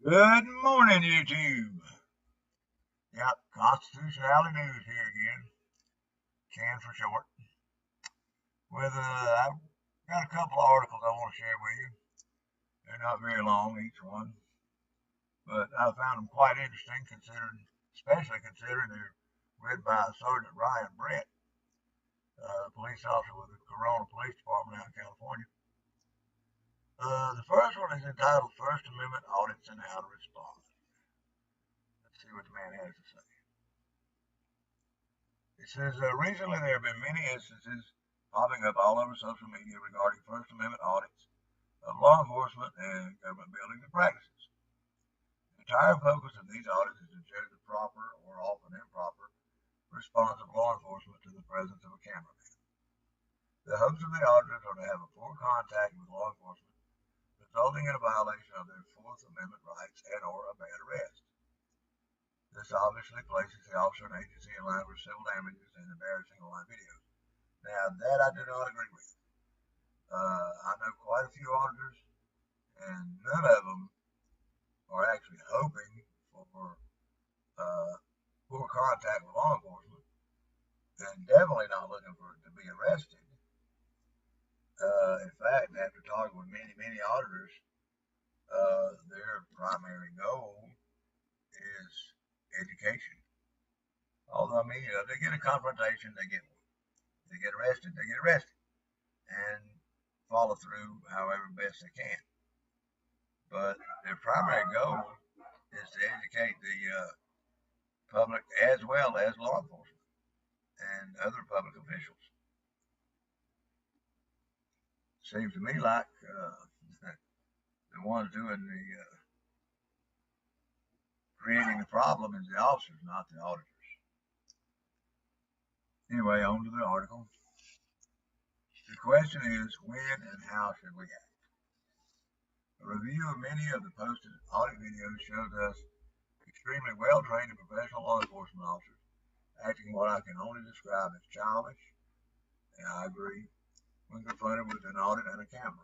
Good morning, YouTube. Yep, Constitutionality News here again. CAN for short. I've got a couple of articles I want to share with you. They're not very long, each one, but I found them quite interesting, especially considering they're read by Sergeant Ryan Brett, a police officer with the Corona Police Department out in California. The first one is entitled First Amendment Audits and How to Respond. Let's see what the man has to say. It says, recently there have been many instances popping up all over social media regarding First Amendment audits of law enforcement and government buildings and practices. The entire focus of these audits is to judge the proper, or often improper, response of law enforcement to the presence of a cameraman. The hopes of the auditors are to have a full contact with law enforcement, resulting in a violation of their Fourth Amendment rights and or a bad arrest. This obviously places the officer and agency in line for civil damages and embarrassing online videos. Now, that I do not agree with. I know quite a few auditors, and none of them are actually hoping for full contact with law enforcement, and definitely not looking for it to be arrested. In fact, after talking with many auditors, their primary goal is education. Although, they get a confrontation, they get one. They get arrested, and follow through however best they can. But their primary goal is to educate the public as well as law enforcement and other public officials. Seems to me like the ones doing the creating the problem is the officers, not the auditors. Anyway, on to the article. The question is, when and how should we act? A review of many of the posted audit videos shows us extremely well-trained and professional law enforcement officers acting what I can only describe as childish, and I agree, when confronted with an audit and a camera.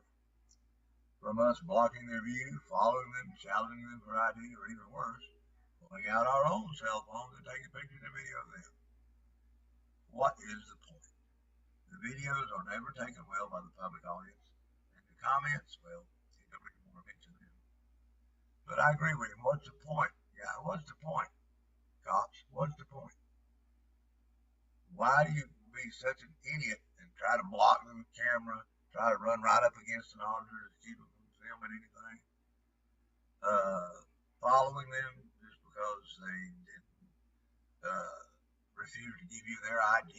From us blocking their view, following them, challenging them for ID, or even worse, pulling out our own cell phones and taking pictures and video of them. What is the point? The videos are never taken well by the public audience, and the comments, well, you don't really want to mention them. But I agree with him. What's the point? Yeah, what's the point? Cops, what's the point? Why do you be such an idiot and try to block the camera, try to run right up against an auditor to keep them from filming anything? Following them just because they didn't refuse to give you their ID.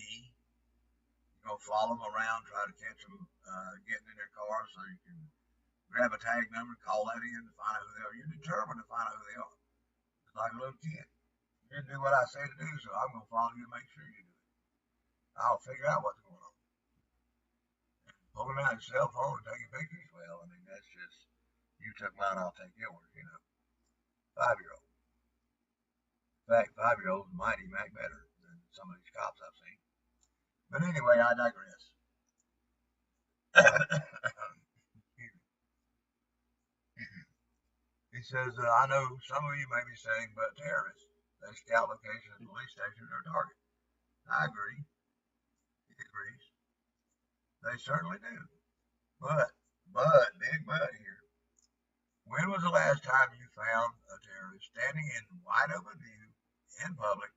Follow them around, try to catch them getting in their car so you can grab a tag number, call that in to find out who they are. You're determined to find out who they are. It's like a little kid. You didn't do what I say to do, so I'm going to follow you and make sure you do it. I'll figure out what's going on. And pulling out your cell phone and taking pictures, well, that's just, you took mine, I'll take yours, 5-year-old. In fact, 5-year-olds might even act better than some of these cops I've seen. But anyway, I digress. He says, I know some of you may be saying, but terrorists, they scout locations at police stations or target. I agree. He agrees. They certainly do. But, big but here. When was the last time you found a terrorist standing in wide open view, in public,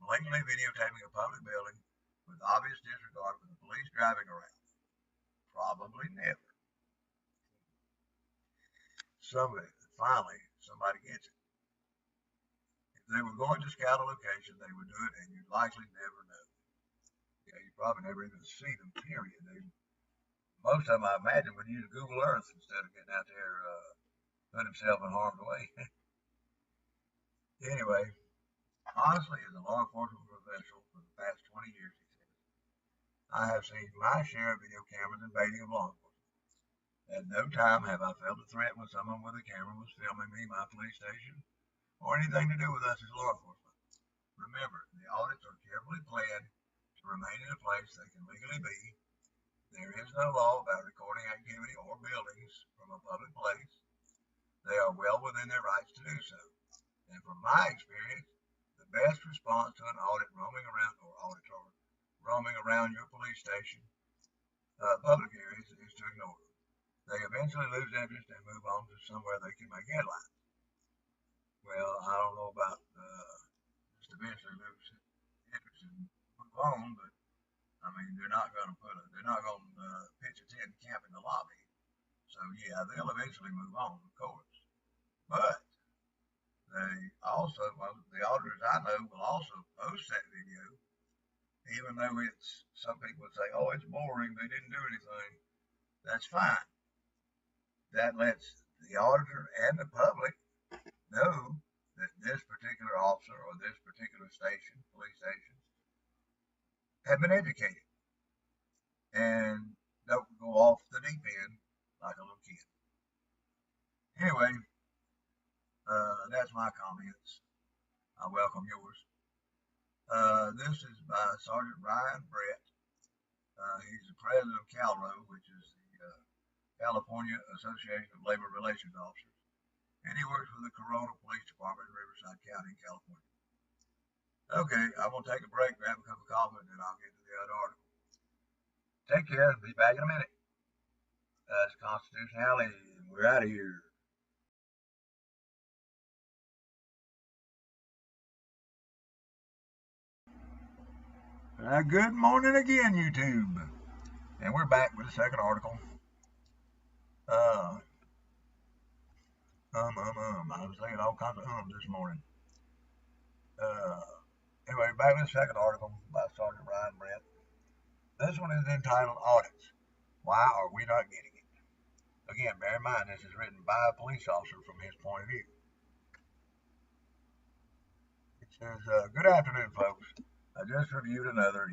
blatantly videotaping a public building with obvious disregard for the police driving around? Probably never. Finally, somebody gets it. If they were going to scout a location, they would do it, and you'd likely never know. Yeah, you probably never even see them, period. Most of them, I imagine, would use Google Earth instead of getting out there putting himself in harm's way. Anyway, honestly, as a law enforcement professional for the past 20 years, he said, I have seen my share of video cameras invading of law enforcement. At no time have I felt a threat when someone with a camera was filming me, my police station, or anything to do with us as law enforcement. Remember, the audits are carefully planned to remain in a place they can legally be. There is no law about recording activity or buildings from a public place. they are well within their rights to do so. And from my experience, the best response to an audit roaming around or auditor roaming around your police station, public areas, is to ignore them. They eventually lose interest and move on to somewhere they can make headlines. Well, I don't know about just eventually lose interest and move on, but I mean they're not going to pitch a tent and camp in the lobby. So yeah, they'll eventually move on, of course. But the auditors I know will also post that video, even though some people would say, oh, it's boring, they didn't do anything. That's fine. That lets the auditor and the public know that this particular officer or this particular police station, have been educated and don't go off the deep end like a little kid. Anyway, that's my comments. I welcome yours. This is by Sergeant Ryan Brett. He's the president of CalRO, which is the California Association of Labor Relations Officers, and he works for the Corona Police Department in Riverside County, California. Okay, I'm going to take a break, grab a cup of coffee, and then I'll get to the other article. Take care, and be back in a minute. That's Constitution Alley, and we're out of here. Good morning again, YouTube. And we're back with the second article. I'm saying all kinds of ums this morning. Anyway, back with the second article by Sergeant Ryan Brett. This one is entitled Audits. Why are we not getting it? Again, bear in mind this is written by a police officer from his point of view. It says, good afternoon, folks. I just reviewed another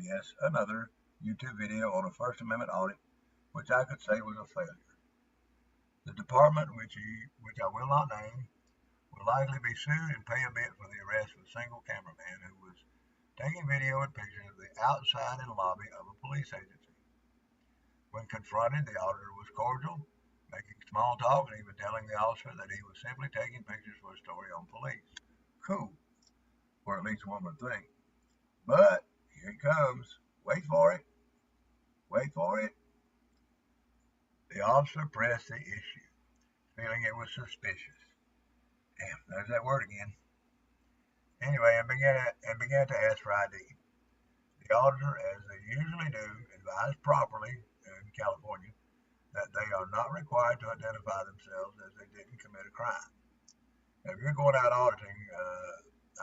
YouTube video on a First Amendment audit, which I could say was a failure. The department, which I will not name, will likely be sued and pay a bit for the arrest of a single cameraman who was taking video and pictures of the outside and lobby of a police agency. When confronted, the auditor was cordial, making small talk and even telling the officer that he was simply taking pictures for a story on police. Cool, or at least one would think. But here it comes. Wait for it. Wait for it. The officer pressed the issue, feeling it was suspicious. Damn, there's that word again. Anyway, and began to ask for ID. The auditor, as they usually do, advised properly in California that they are not required to identify themselves as they didn't commit a crime. Now, if you're going out auditing,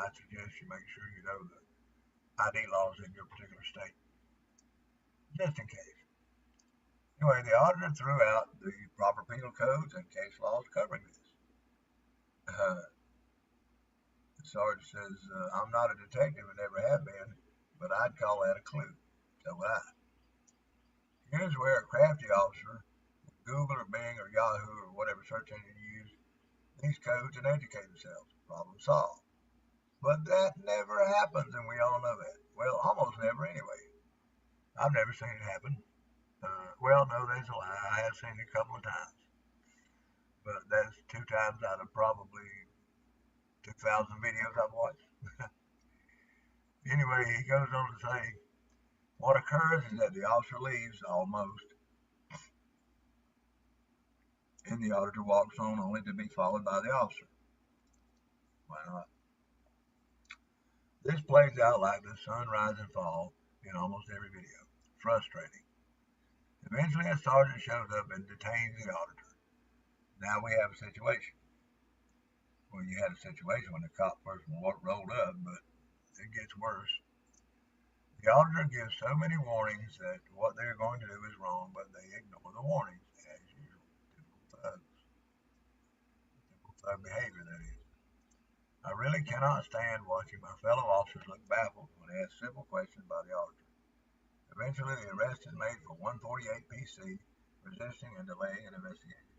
I suggest you make sure you know the ID laws in your particular state, just in case. Anyway, the auditor threw out the proper penal codes and case laws covering this. The sergeant says, I'm not a detective and never have been, but I'd call that a clue. So would I. Here's where a crafty officer would Google or Bing or Yahoo or whatever search engine you use these codes and educate themselves. Problem solved. But that never happens, and we all know that. Well, almost never anyway. I've never seen it happen. Well, no, that's a lie. I have seen it a couple of times. But that's 2 times out of probably 2,000 videos I've watched. Anyway, he goes on to say, what occurs is that the officer leaves almost, and the auditor walks on only to be followed by the officer. Why not? This plays out like the sun rise and fall in almost every video. Frustrating. Eventually, a sergeant shows up and detains the auditor. Now we have a situation. Well, you had a situation when the cop first rolled up, but it gets worse. The auditor gives so many warnings that what they're going to do is wrong, but they ignore the warnings, as usual. Typical thug behavior, that is. I really cannot stand watching my fellow officers look baffled when asked simple questions by the auditor. Eventually, the arrest is made for 148 PC, resisting and delaying an investigation.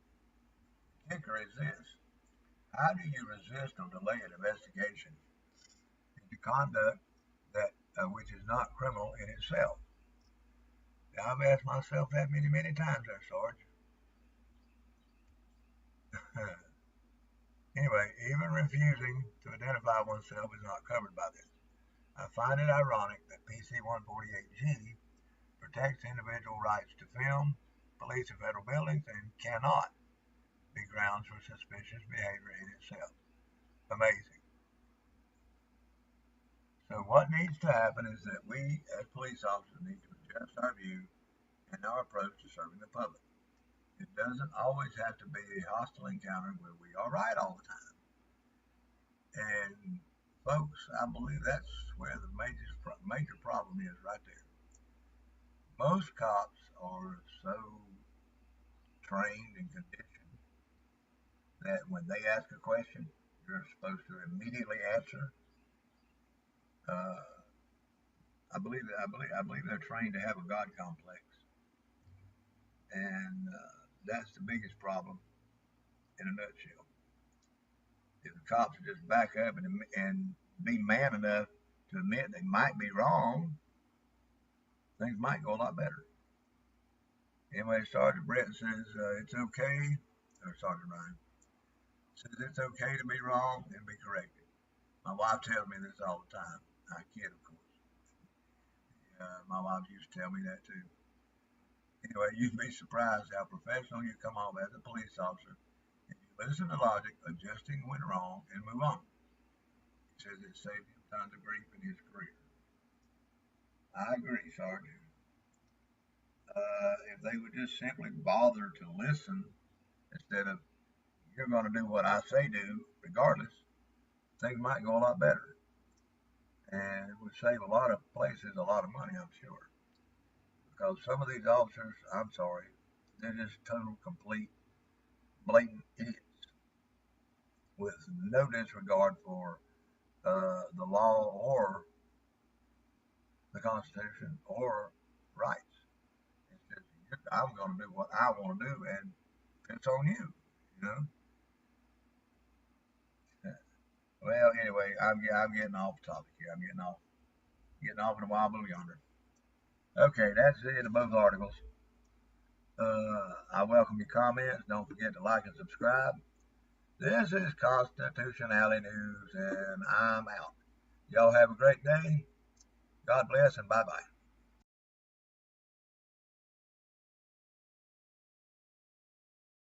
The kicker is this. How do you resist or delay an investigation into conduct which is not criminal in itself? Now, I've asked myself that many times there, Sarge. Anyway, even refusing to identify oneself is not covered by this. I find it ironic that PC 148G protects individual rights to film, police, and federal buildings and cannot be grounds for suspicious behavior in itself. Amazing. So what needs to happen is that we, as police officers, need to adjust our view and our approach to serving the public. It doesn't always have to be a hostile encounter where we are right all the time. And folks, I believe that's where the major problem is right there. Most cops are so trained and conditioned that when they ask a question, you're supposed to immediately answer. Uh, I believe they're trained to have a God complex, and that's the biggest problem in a nutshell. If the cops would just back up and be man enough to admit they might be wrong, things might go a lot better. Anyway, Sergeant Brett says it's okay, or Sergeant Ryan says it's okay to be wrong and be corrected. My wife tells me this all the time. I kid, of course. My wife used to tell me that too. Anyway, you'd be surprised how professional you come off as a police officer if you listen to logic, adjusting when wrong, and move on. He says it saved him tons of grief in his career. I agree, Sergeant. If they would just simply bother to listen instead of you're going to do what I say do, regardless, things might go a lot better. And it would save a lot of places a lot of money, I'm sure. Because some of these officers, I'm sorry, they're just total, complete, blatant idiots with no disregard for the law or the Constitution or rights. It's just, I'm going to do what I want to do, and it's on you, you know. Well, anyway, I'm getting off topic here. I'm getting off in a wild blue yonder. Okay, that's the end of both articles. I welcome your comments. Don't forget to like and subscribe. This is Constitutionality News, and I'm out. Y'all have a great day. God bless, and bye-bye.